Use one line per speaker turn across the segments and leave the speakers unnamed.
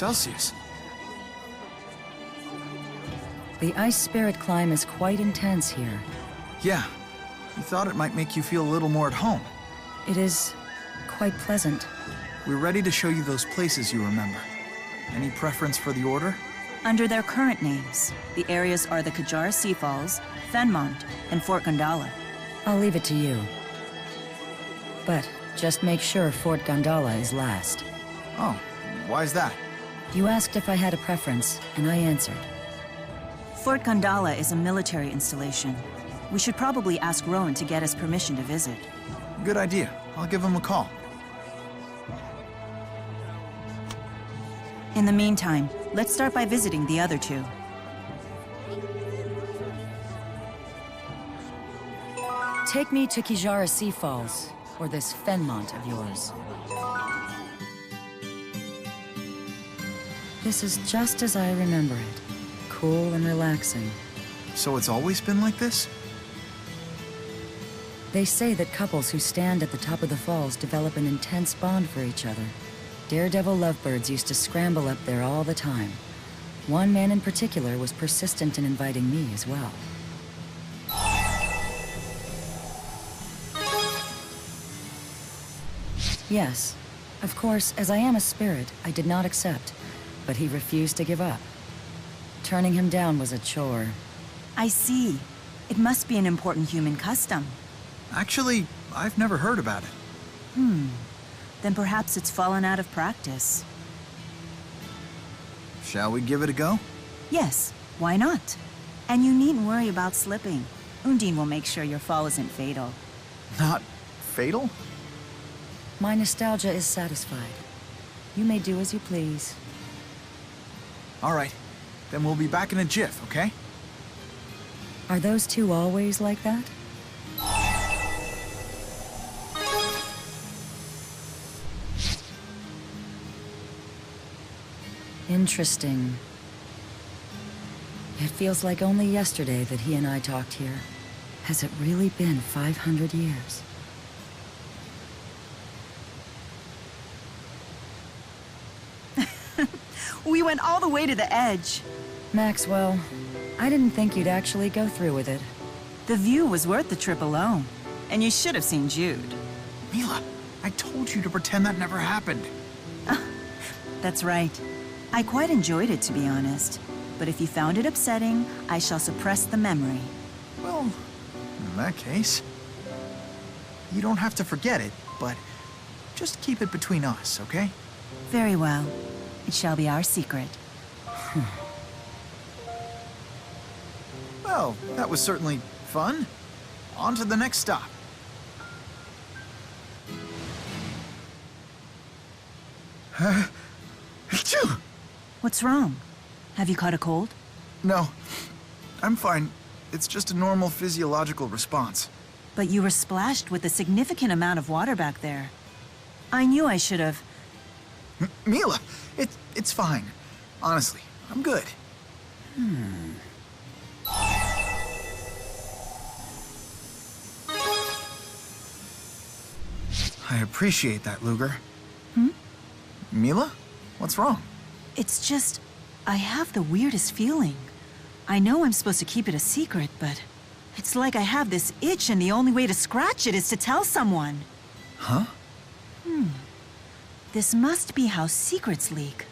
Celsius.
The ice spirit climb is quite intense here.
Yeah, we thought it might make you feel a little more at home.
It is quite pleasant.
We're ready to show you those places you remember. Any preference for the order?
Under their current names, the areas are the Kajar Sea Falls, Fenmont, and Fort Gondala.
I'll leave it to you. But just make sure Fort Gondala is last.
Oh, why is that?
You asked if I had a preference, and I answered.
Fort Gondala is a military installation. We should probably ask Rowan to get us permission to visit.
Good idea. I'll give him a call.
In the meantime, let's start by visiting the other two.
Take me to Kajar Sea Falls, or this Fenmont of yours. This is just as I remember it. Cool and relaxing.
So it's always been like this?
They say that couples who stand at the top of the falls develop an intense bond for each other. Daredevil lovebirds used to scramble up there all the time. One man in particular was persistent in inviting me as well. Yes, of course, as I am a spirit, I did not accept, but he refused to give up. Turning him down was a chore.
I see. It must be an important human custom.
Actually, I've never heard about it.
Then perhaps it's fallen out of practice.
Shall we give it a go?
Yes, why not? And you needn't worry about slipping. Undine will make sure your fall isn't fatal.
Not fatal?
My nostalgia is satisfied. You may do as you please.
All right. Then we'll be back in a jiff, okay?
Are those two always like that? Interesting. It feels like only yesterday that he and I talked here. Has it really been 500 years?
We went all the way to the edge.
Maxwell, I didn't think you'd actually go through with it.
The view was worth the trip alone. And you should have seen Jude.
Mila, I told you to pretend that never happened.
That's right. I quite enjoyed it, to be honest. But if you found it upsetting, I shall suppress the memory.
Well, in that case, you don't have to forget it, but just keep it between us, okay?
Very well. It shall be our secret.
Well, that was certainly fun. On to the next stop. Achoo!
What's wrong? Have you caught a cold?
No, I'm fine. It's just a normal physiological response.
But you were splashed with a significant amount of water back there. I knew I should have...
Mila, it's fine. Honestly, I'm good. I appreciate that, Luger. Mila? What's wrong?
It's just... I have the weirdest feeling. I know I'm supposed to keep it a secret, but... It's like I have this itch and the only way to scratch it is to tell someone.
Huh?
This must be how secrets leak.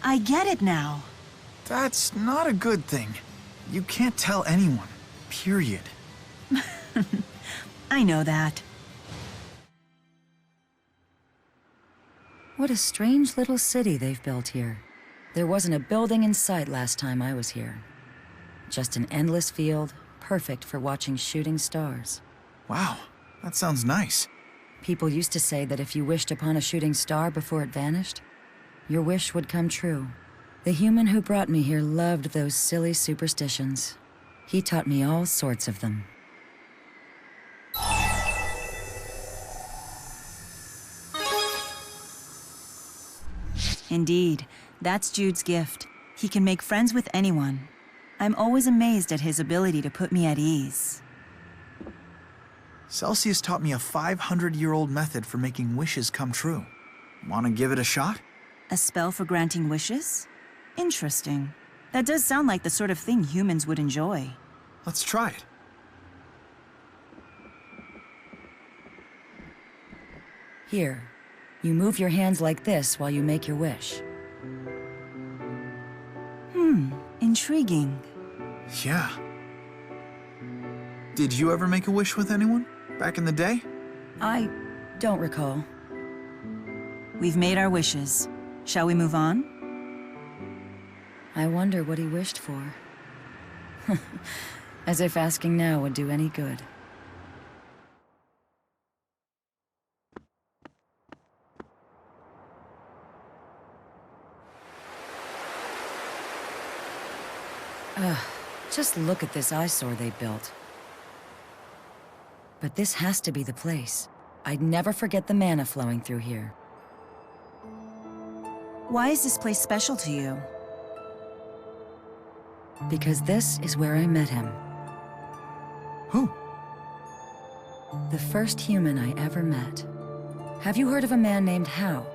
I get it now.
That's not a good thing. You can't tell anyone. Period.
I know that.
What a strange little city they've built here. There wasn't a building in sight last time I was here. Just an endless field, perfect for watching shooting stars.
Wow, that sounds nice.
People used to say that if you wished upon a shooting star before it vanished, your wish would come true. The human who brought me here loved those silly superstitions. He taught me all sorts of them.
Indeed, that's Jude's gift. He can make friends with anyone. I'm always amazed at his ability to put me at ease.
Celsius taught me a 500-year-old method for making wishes come true. Want to give it a shot?
A spell for granting wishes? Interesting. That does sound like the sort of thing humans would enjoy.
Let's try it.
Here, you move your hands like this while you make your wish.
Intriguing.
Yeah. Did you ever make a wish with anyone? Back in the day?
I don't recall.
We've made our wishes. Shall we move on?
I wonder what he wished for. As if asking now would do any good. Just look at this eyesore they built. But this has to be the place. I'd never forget the mana flowing through here.
Why is this place special to you?
Because this is where I met him.
Who?
The first human I ever met. Have you heard of a man named Howe?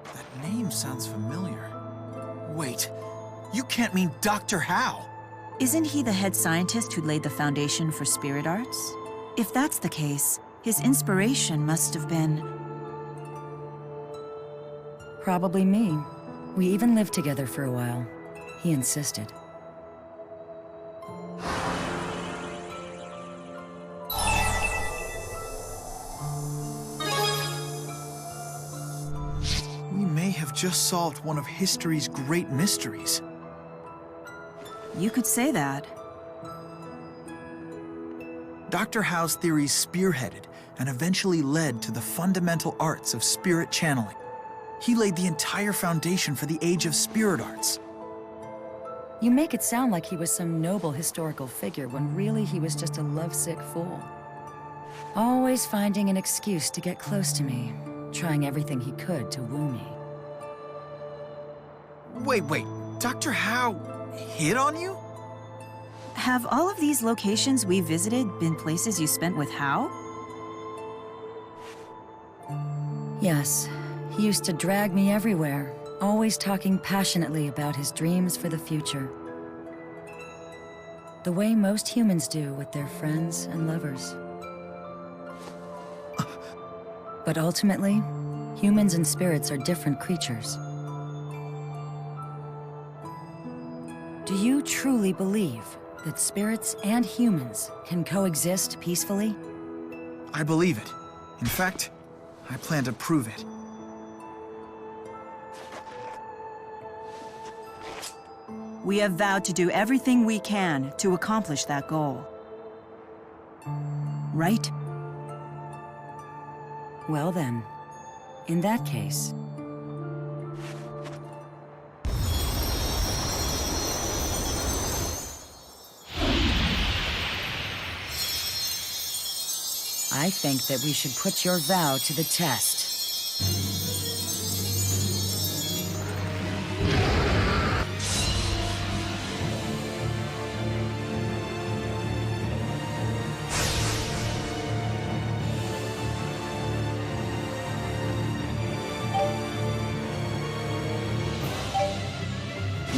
That name sounds familiar. Wait, you can't mean Dr. Howe.
Isn't he the head scientist who laid the foundation for spirit arts? If that's the case, his inspiration must have been...
Probably me. We even lived together for a while. He insisted.
We may have just solved one of history's great mysteries.
You could say that.
Dr. Howe's theories spearheaded and eventually led to the fundamental arts of spirit channeling. He laid the entire foundation for the age of spirit arts.
You make it sound like he was some noble historical figure when really he was just a lovesick fool. Always finding an excuse to get close to me, trying everything he could to woo me.
Wait, Dr. Howe hit on you?
Have all of these locations we visited been places you spent with Howe?
Yes, he used to drag me everywhere, always talking passionately about his dreams for the future. The way most humans do with their friends and lovers. But ultimately, humans and spirits are different creatures. Do you truly believe that spirits and humans can coexist peacefully?
I believe it. In fact, I plan to prove it.
We have vowed to do everything we can to accomplish that goal. Right?
Well then, in that case... I think that we should put your vow to the test.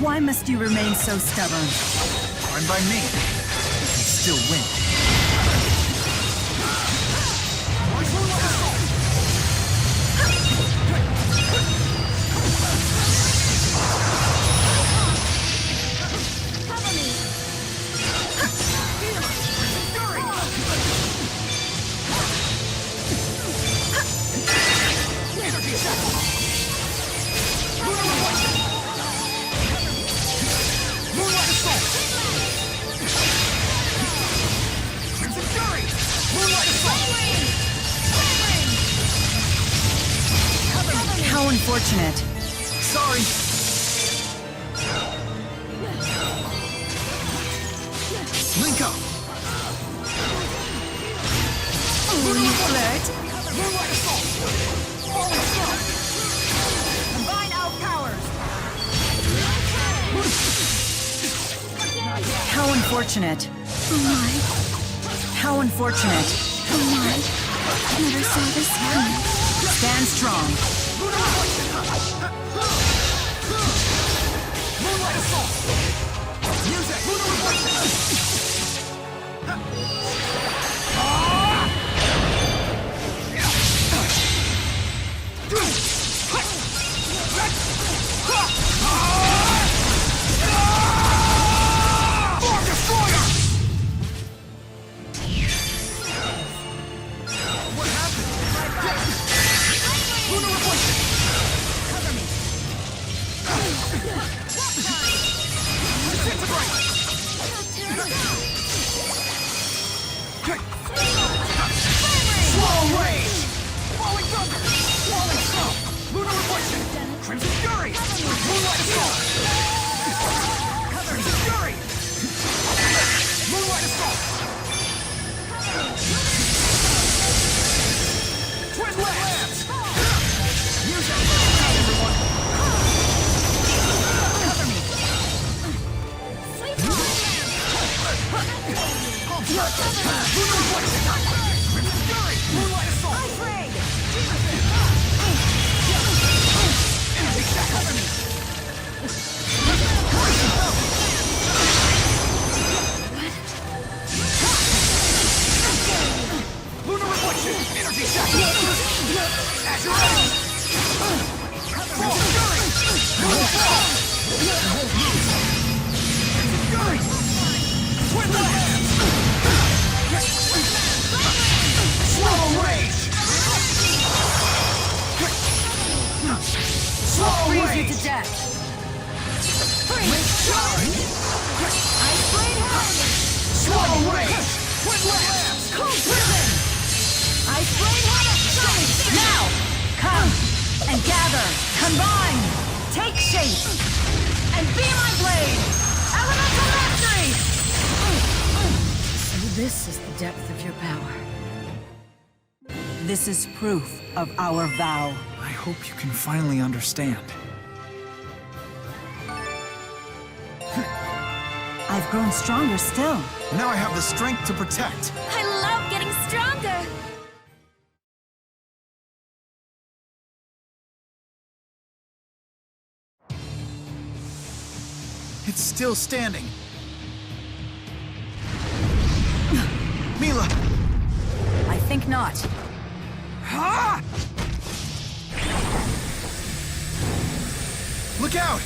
Why must you remain so stubborn?
Fine by me. We can still win.
How unfortunate.
Sorry. Link up.
Ooh, you flirt.
Combine our powers!
How unfortunate.
Oh my,
How unfortunate.
oh my. Never saw this coming.
Stand strong.
Moonlight Assault! Use it! Lunar Reflection! Storm Destroyer! What happened? Lunar Reflection!
Cover me.
Disintegrate! Swallow Rage! Falling Thunder! Falling Snow! Lunar Reflection! Crimson Fury! Moonlight Assault! Crimson Fury! Moonlight Assault! Twin Lance! Use it! Everyone!
Cover me.
Lunar Reflection! Crimson Fury! Moonlight Assault!
Ice Ray.
Energy Shack! Cover me! Lunar Reflection! Energy Shack! As you're ready! Crimson Fury! Moonlight Assault! Crimson Fury! Twin Lance! Swallow Rage! Swallow
Freeze you
Rage!
to death.
Link Charge!
Ice Blade Howe.
Swallow Rage! Twin Lance!
Cold Prison. Ice Blade Howe. Now, come and gather, combine, take shape, and be my blade. Elemental Mastery. So this is the depth of your power.
This is proof of our vow.
I hope you can finally understand.
I've grown stronger still.
Now I have the strength to protect.
I love getting stronger.
It's still standing. Mila!
I think not.
Ah! Look out!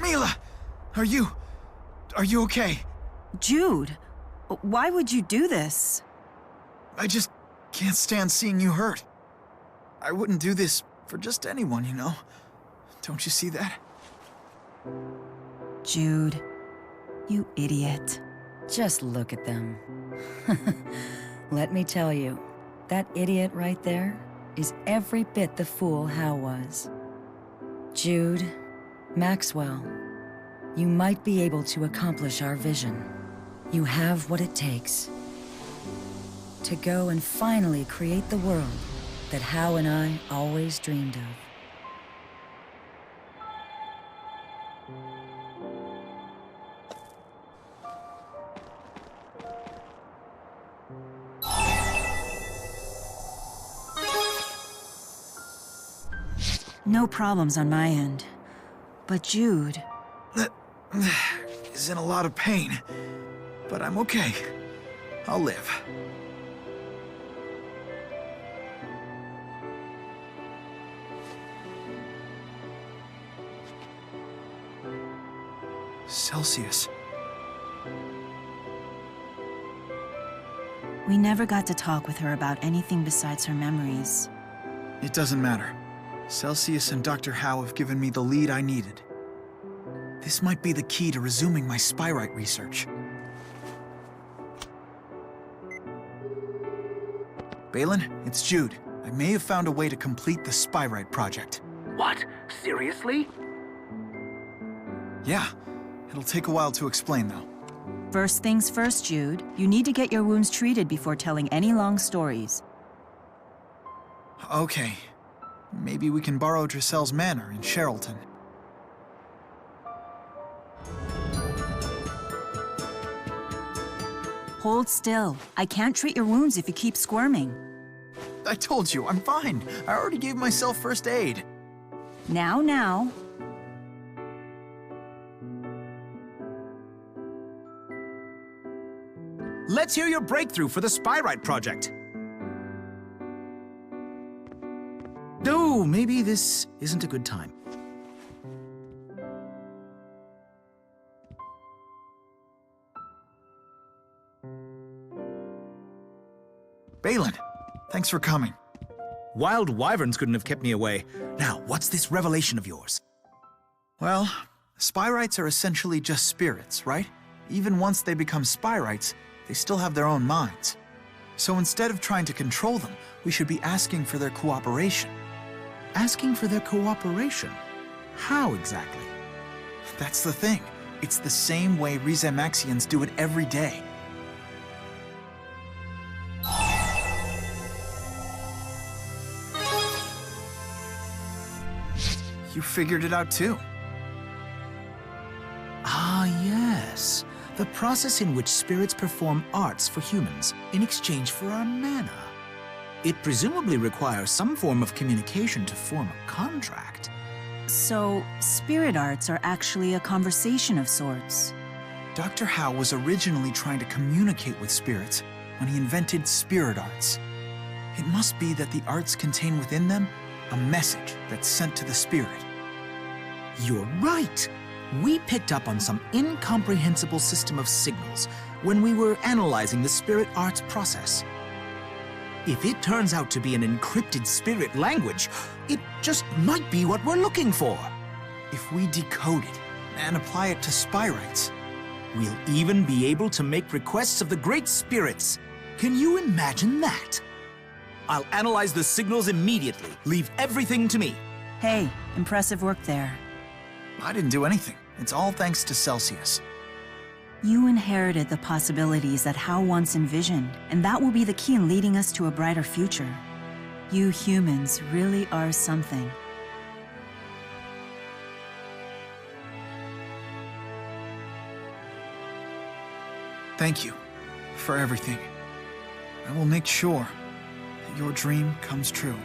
Mila! Are you okay?
Jude, why would you do this?
I just can't stand seeing you hurt. I wouldn't do this for just anyone, you know? Don't you see that?
Jude, you idiot.
Just look at them. Let me tell you, that idiot right there is every bit the fool Howe was. Jude, Maxwell, you might be able to accomplish our vision. You have what it takes to go and finally create the world that Howe and I always dreamed of.
No problems on my end. But Jude,
Is in a lot of pain, but I'm okay. I'll live. Celsius.
we never got to talk with her about anything besides her memories.
It doesn't matter. Celsius and Dr. Howe have given me the lead I needed. This might be the key to resuming my spyrite research. Balin, it's Jude. I may have found a way to complete the spyrite project.
What? Seriously?
Yeah. It'll take a while to explain, though.
First things first, Jude. You need to get your wounds treated before telling any long stories.
Okay. Maybe we can borrow Drissel's manor in Sherrilton.
Hold still. I can't treat your wounds if you keep squirming.
I told you, I'm fine. I already gave myself first aid.
Now.
Let's hear your breakthrough for the Spyrite project. Oh, maybe this isn't a good time.
Balin, thanks for coming.
Wild wyverns couldn't have kept me away. Now, what's this revelation of yours?
Well, Spyrites are essentially just spirits, right? Even once they become Spyrites, they still have their own minds. So instead of trying to control them, we should be asking for their cooperation.
Asking for their cooperation? How exactly?
That's the thing. It's the same way Rizemaxians do it every day. You figured it out too.
Ah, yes. The process in which spirits perform arts for humans in exchange for our mana. It presumably requires some form of communication to form a contract.
So, spirit arts are actually a conversation of sorts.
Dr. Howe was originally trying to communicate with spirits when he invented spirit arts. It must be that the arts contain within them a message that's sent to the spirit.
You're right. We picked up on some incomprehensible system of signals when we were analyzing the spirit arts process. If it turns out to be an encrypted spirit language, it just might be what we're looking for.
If we decode it and apply it to Spyrites,
we'll even be able to make requests of the great spirits. Can you imagine that? I'll analyze the signals immediately. Leave everything to me.
Hey, impressive work there.
I didn't do anything. It's all thanks to Celsius.
You inherited the possibilities that Howe once envisioned, and that will be the key in leading us to a brighter future. You humans really are something.
Thank you for everything. I will make sure that your dream comes true.